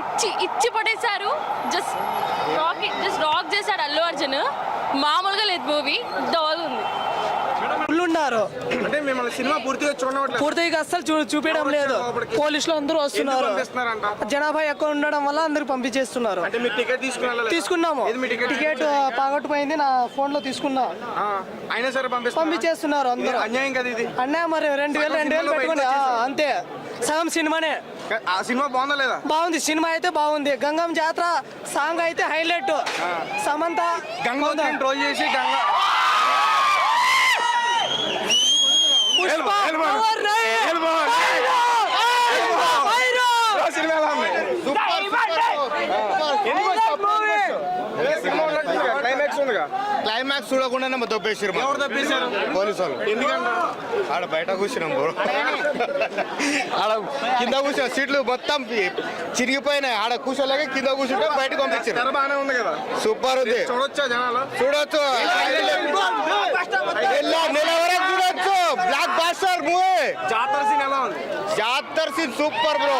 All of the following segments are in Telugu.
ఇచ్చి పడేశారు. జస్ట్ రాక్ చేశాడు అల్లు అర్జున్. మామూలుగా లేదు మూవీ, బాగుంది. ఉన్నారు అంటే మిమ్మల్ని సినిమా పూర్తిగా అస్సలు చూపించడం లేదు. పోలీసులు అందరూ వస్తున్నారు, జనాభా ఎక్కువ ఉండడం వల్ల అందరూ పంపించేస్తున్నారు. తీసుకున్నాము, టికెట్ పాగొట్టుపోయింది, నా ఫోన్ లో తీసుకున్నా, అయినా సరే పంపించేస్తున్నారు అందరూ. అన్యాయం కదా ఇది. అన్యాయం మరి. 2000 పెట్టుకుని అంతే సగం సినిమానే. సినిమా బాగుందా లేదా? బాగుంది, సినిమా అయితే బాగుంది. గంగం జాతర సాంగ్ అయితే హైలైట్. సమంత గంగోత్రిని ట్రోల్ చేసి క్లైమాక్స్ చూడకుండానే దొబ్బేసారు. పోలీసు వాళ్ళు. ఎందుకంటే ఆడ బయట కూర్చున్నాం, ఆడ కింద కూర్చున్న సీట్లు మొత్తం చిరిగిపోయినాయి. ఆడ కూర్చోలేక కింద కూర్చుంటే బయటకు పంపించారు. బాగానే ఉంది కదా, సూపర్ ఉంది. చూడొచ్చా జనాలు? చూడొచ్చు, నెల వరకు చూడొచ్చు. Blockbuster movie. జాతర సీన్ ఎలా ఉంది? జాతర సీన్ సూపర్ బ్రో,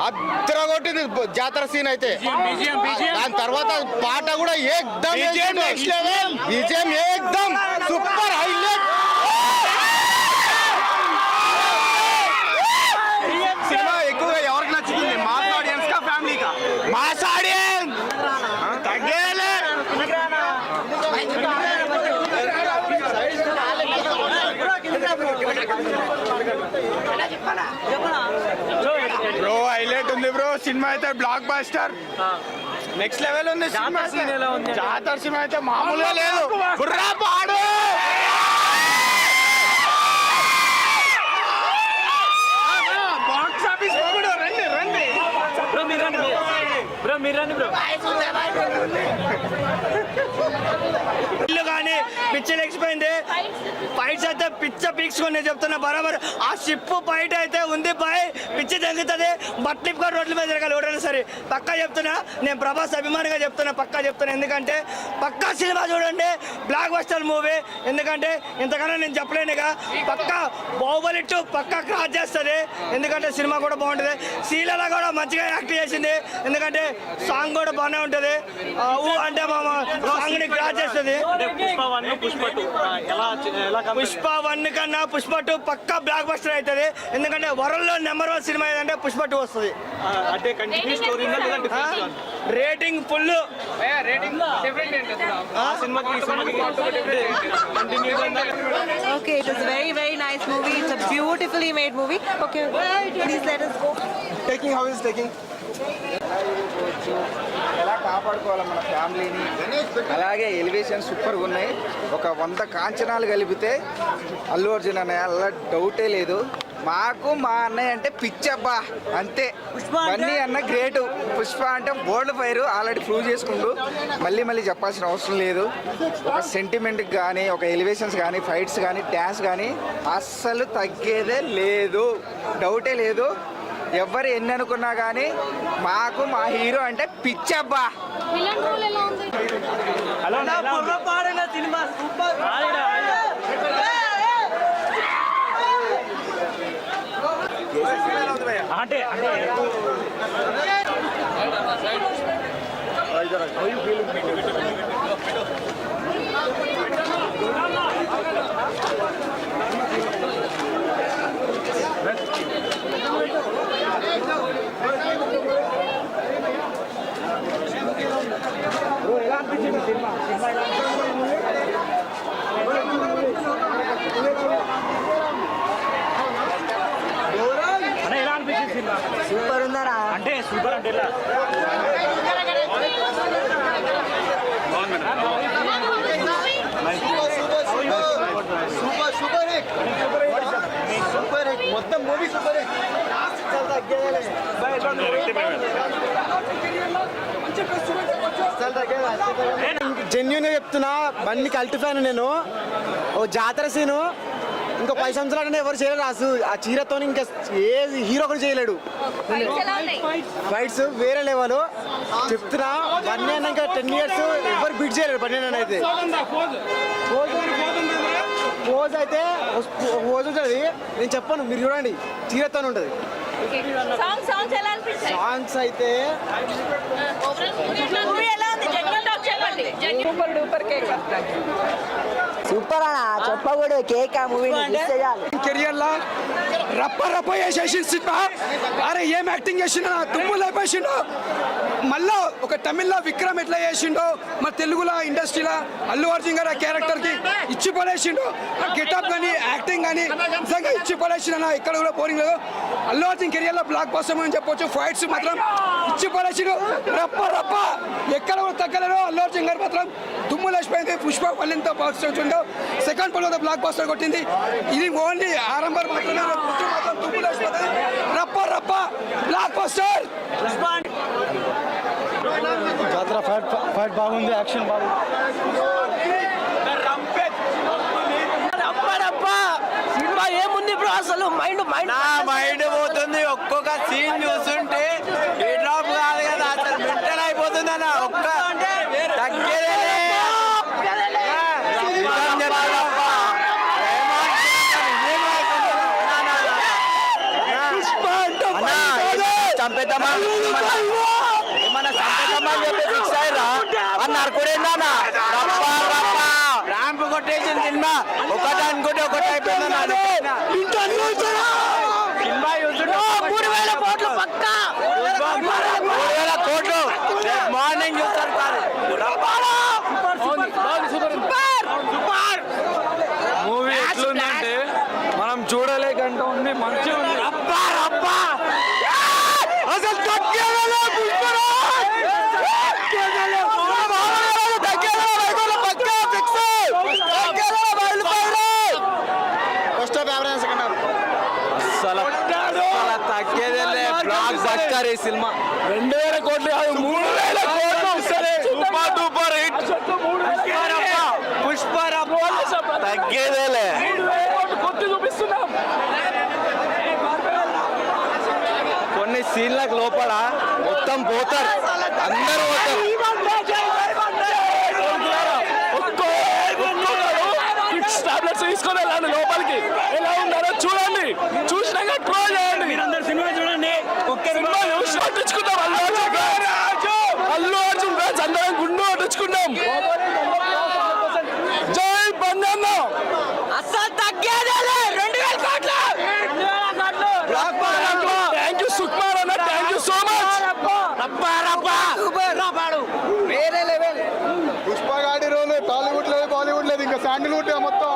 అద్ర కొట్టింది జాతర సీన్ అయితే. దాని తర్వాత పాట కూడా ఏకదమ్ విజయం, ఏకదమ్ సూపర్ హైలైట్. సినిమా ఎక్కువగా ఎవరికి నచ్చుతుంది? మాస్ ఆడియన్స్ కా, ఫ్యామిలీ కా? మాస్ ఆడియన్స్ తగ్గేలే. బ్రో హైలైట్ ఉంది బ్రో. సినిమా అయితే బ్లాక్ బాస్టర్, నెక్స్ట్ లెవెల్ ఉంది. జాతర సినిమా అయితే మామూలుగా లేదు. బుర్రా పాడు. బాక్స్ ఆఫీస్ రండి రండి బ్రో, మీరు రండి బ్రో, మీరు రండి బ్రో. ఇల్లు కానీ పిక్చర్ ఎక్స్పోయింది. ఫైట్స్ అయితే పిచ్చ పీక్స్కొని చెప్తున్నా బరాబర్. ఆ షిప్ ఫైట్ అయితే ఉంది బాయ్, పిచ్చి తగ్గుతుంది. బట్లిప్గా రోడ్ల మీద తిరగాలి ఎవరైనా సరే. పక్కా చెప్తున్నా, నేను ప్రభాస్ అభిమానిగా చెప్తున్నా, పక్కా చెప్తున్నా. ఎందుకంటే పక్కా సినిమా చూడండి, బ్లాక్ బస్టర్ మూవీ. ఎందుకంటే ఇంతకన్నా నేను చెప్పలేనుగా. పక్కా బాహుబలి 2 పక్కా క్రాస్ చేస్తుంది. ఎందుకంటే సినిమా కూడా బాగుంటుంది. శీలలా కూడా మంచిగా యాక్ట్ చేసింది. ఎందుకంటే సాంగ్ కూడా బాగానే ఉంటుంది. అంటే మా సాంగ్ ని క్రాస్ చేస్తుంది. పుష్ప 1 కన్నా పుష్ప 2 పక్కా బ్లాక్ బస్టర్ అవుతుంది. ఎందుకంటే వరల్డ్ లో నెంబర్ 1 సినిమా ఏదంటే పుష్ప 2 వస్తుంది. Rating full. Okay, it was very nice movie. It's a beautifully made movie. Okay, please let us go. Taking, how is taking? ఎలా కాపాడుకోవాలి మన ఫ్యామిలీని. అలాగే ఎలివేషన్ సూపర్గా ఉన్నాయి. ఒక 100 కాంచనాలు కలిపితే అల్లు అర్జున్ అన్నయ్య అలా డౌటే లేదు. మాకు మా అన్నయ్య అంటే పిచ్చబ్బా అంతే. బన్నీ అన్న గ్రేటు. పుష్ప అంటే వరల్డ్ ఫైర్ ఆల్రెడీ ప్రూవ్ చేసుకుంటూ మళ్ళీ చెప్పాల్సిన అవసరం లేదు. ఒక సెంటిమెంట్కి కానీ, ఒక ఎలివేషన్స్ కానీ, ఫైట్స్ కానీ, డ్యాన్స్ కానీ అస్సలు తగ్గేదే లేదు, డౌటే లేదు. ఎవరు ఎన్ని అనుకున్నా కానీ మాకు మా హీరో అంటే పిచ్చబ్బా. అంటే సూపర్ ఉందరా? అంటే సూపర్ అంటే మొత్తం మూవీ సూపర్. జెన్యున్ గా చెప్తున్నా, బండికి అల్టి ఫ్యాన్ నేను. ఓ జాతర సీను ఇంకో 10 సంవత్సరాలు ఎవరు చేయలేరు. ఆ చీరతో ఇంకా ఏ హీరో కూడా చేయలేడు. ఫైట్స్ వేరే లెవెల్ చెప్తున్నా. బన్నీ అన్న ఇంకా 10 years ఎవరు బిట్ చేయలేరు. బన్నీ అన్న అయితే పోజ్ అయితే పోజ్ ఉంటుంది. నేను చెప్పాను, మీరు చూడండి, చీరతో ఉంటుంది. సాంగ్స్ ఎలా అనిపించాయి? సాంగ్స్ అయితే మూవీ ఎలా ఉంది? జెన్యూన్ టాక్ చెప్పండి. Super duper cake. సూపర్ అన్న చెప్పకూడదు కేక్ ఆ మూవీ కెరియర్ లా రప్ప రప్ప చేసేసిన సినిమా. అరే ఏం యాక్టింగ్ చేసిండో తుమ్ము లేపేసిండో. మళ్ళా ఒక తమిళ్లో విక్రమ్ ఎట్లా చేసిండో మన తెలుగులో ఇండస్ట్రీలో అల్లు అర్జున్ గారు ఆ క్యారెక్టర్ కి ఇచ్చి పడేసిండు. ఆ గెటప్ కానీ యాక్టింగ్ కానీ నిజంగా ఇచ్చి పడేసిండు. ఇక్కడ కూడా పోరింగ్ లేదు. అల్లు అర్జున్ కెరియర్ లో బ్లాక్ బస్టర్ అని చెప్పొచ్చు. ఫైట్స్ మాత్రం ఇచ్చి పడేసిండు. రప్ప రప్ప ఎక్కడ కూడా తగ్గలేదు. అల్లు అర్జున్ గారు మాత్రం దుమ్ము లేచిపోయింది. పుష్ప పల్లెంతో బాక్స్ వచ్చిందో సెకండ్ పల్లె బ్లాక్ బస్టర్ కొట్టింది. ఇది ఓన్లీ ఆరంభం మాత్రమే. మాత్రం దుమ్ము లేచిపోతుంది. రప్ప రప్ప బ్లాక్ బస్టర్. జాతర ఫైట్ బాగుంది, యాక్షన్ బాగుంది. సినిమా ఏముంది బ్రో అసలు మైండ్ మైండ్ పోతుంది. ఒక్కొక్క సీన్ చూస్తుంటే ఏ డ్రాప్ కాదు కదా, అసలు మెంటల్ అయిపోతుంది అన్న. ఒక్క తగ్గేదే చంపేద్దామా ఏమన్నా చంపేద్దామా అని చెప్పి ఫిక్స్ అయ్యారా అన్నారు కూడా. ర్యాంప్ కొట్టేసిన సినిమా ఒకటి అనుకుంటే ఒకటి అయిపోయింది. సినిమా 3,000 కోట్లు పక్కా. 3,000 కోట్లు మార్నింగ్ చూస్తారు కాదు. మూవీ ఎట్లుందంటే మనం చూడలేకంటే ఉంది, మంచిగా ఉంది. అసలు తగ్గేదే బ్లాక్ బస్టర్ ఈ సినిమా. 2,000 కోట్లు కాదు, 3,000 కోట్లు. Super duper hit. పుష్పరప్ప తగ్గేదేలే. కొన్ని సీన్లకు లోపల మొత్తం పోతారు, అందరూ పోతారు. తీసుకొని వెళ్ళండి లోపలికి. ఎలా ఉన్నారో చూడండి, చూసినాక ట్రోల్ చేయండి. సినిమా చూడండి, సినిమా చూసి పట్టించుకుంటాం. అల్లు అర్జున్ ఫ్యాన్స్ అందరం గుండు పట్టించుకుంటాం. జై బంధన్న. అసలు తగ్గేదేలే 2,000 కోట్లు. థ్యాంక్ యూ సుకుమార్ అన్న, థ్యాంక్ యూ సో మచ్. వేరే లెవెల్. పుష్ప గాడి రోల్ టాలీవుడ్ లేదు, బాలీవుడ్ లేదు, ఇంకా శాండిల్వుడ్ మొత్తం.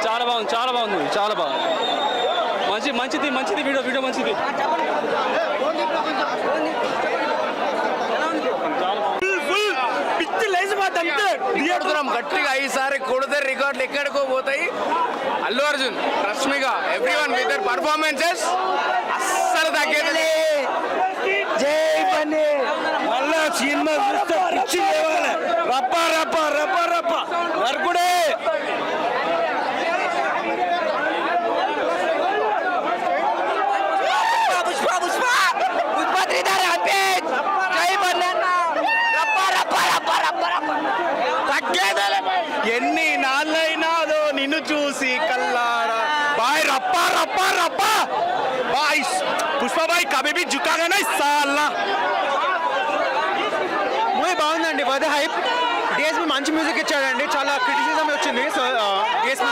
చాలా బాగుంది, చాలా బాగుంది, చాలా బాగుంది. మంచిది వీడియో మంచిది. పిచ్చి లేచిపోతాం గట్టిగా. ఈసారి కొడితే రికార్డులు ఎక్కడికో పోతాయి. Allu Arjun, Rashmika, everyone with their performances అస్సలు తగ్గేది. జై పని మళ్ళా సినిమా చూస్తే పిచ్చి లేవాలి. రప్ప రప్ప రప్ప రప్ప నరుకుడే. ఎన్ని నాళ్ళైనాదో నిన్ను చూసి కల్లారా. బాయ్ రప్ప రప్ప రప్ప బాయ్. పుష్ప బాయ్ కభీ భీ జుకాగా నహీ సాలా. మూవీ బాగుందండి. ఫర్ ద హైప్ డిఎస్పీ మంచి మ్యూజిక్ ఇచ్చాడండి. చాలా క్రిటిసిజం వచ్చింది. సో డిఎస్పీ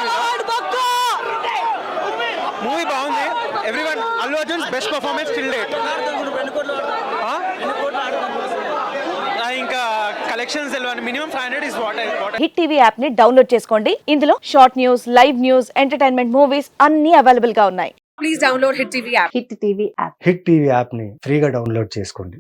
మూవీ బాగుంది. Everyone Allu Arjun best performance till date. ఇంకా కలెక్షన్స్ తెలియని minimum 500 is what. Hit TV app ని డౌన్లోడ్ చేసుకోండి. ఇందులో short news, live news, entertainment movies అన్ని అవైలబుల్ గా ఉన్నాయి. Please download Hit TV app. Hit TV app. Hit TV యాప్ని ఫ్రీగా డౌన్లోడ్ చేసుకోండి.